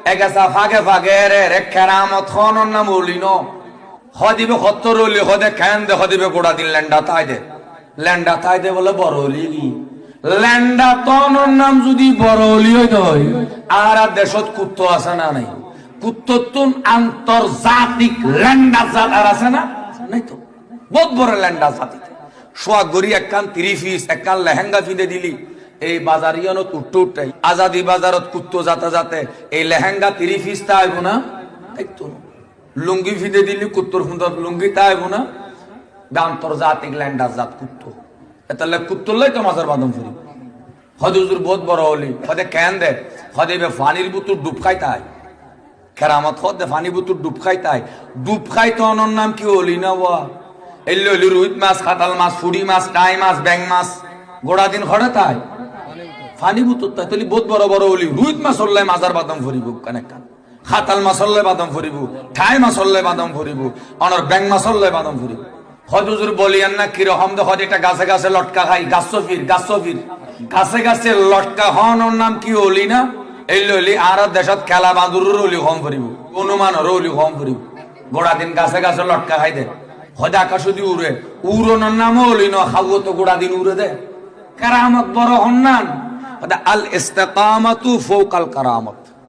এগেসা ফাগে ফাগে রে কেরামত খনর নাম ওলি ন হদিবে সত্তর ওলি হদে কেন দে হদিবে গোড়া দিন ল্যান্ডা তাই দে বলে বড় ওলি ল্যান্ডা তনর নাম যদি বড় ওলি হয় আর দেশত কুত্তো আছে না নাই কুত্ততুন আন্তর্জাতিক ল্যান্ডা জাত আর আছে না নাই তো বহুত বড় ল্যান্ডা জাতি সোয়া গরি একখান 30 পিস একখান লেহেঙ্গা ফিদে দিলি এই বাজারিয়ানত উঠটাই আজাদি বাজারত কুত্তো যাতে এই লেহেঙ্গা 30 পিস তা আইব না একটু লুঙ্গি ফিদে দিলি কুত্তর সুন্দর লুঙ্গি তা আইব না আন্তর্জাতিক ল্যান্ডা জাত কুত্তো এতালে কুত্তর লাই তো মাজার বাদম ফুরি হদুজুর বহুত বড় হলি হদে কেন দে হদে ফানির বুতুর ডুব খাই তাই কেরামত হদে ফানি বুতুর ডুব খাই তাই ডুব খাই তো অনর নাম কি হলি না ওয়া এল্লো এলি রুইত মাছ খাতাল মাছ ফুড়ি মাছ টাই মাছ ব্যাং মাছ গোড়া দিন খড়ে তাই ফানি বুতুর তাই তাহলে বহুত বড় বড় হলি রুইত মাছ হল্লাই মাজার বাদাম ফুরিব কানেকা খাতাল মাছ হল্লাই বাদাম ফুরিব ঠাই মাছ হল্লাই বাদাম ফুরিব অনর ব্যাং মাছ হল্লাই বাদাম ফুরিব হজুজুর বলিয়ান না কিরকম দে হদ এটা গাছে গাছে লটকা খাই গাছফির গাছে গাছে লটকা হন ওর নাম কি হলি না এই লইলি আর দেশত খেলা বাঁদুরের ওলি কম ফুরিব অনুমানের ওলি কম ফুরিব গোড়া দিন গাছে গাছে লটকা খাই দে হদে আকাশ যদি উড়ে উড়নের নামও হলি না খাবো তো গোড়া দিন উড়ে দে কারামত বড় হন্নান আল ইস্তিকামাতু ফাওকাল কারামত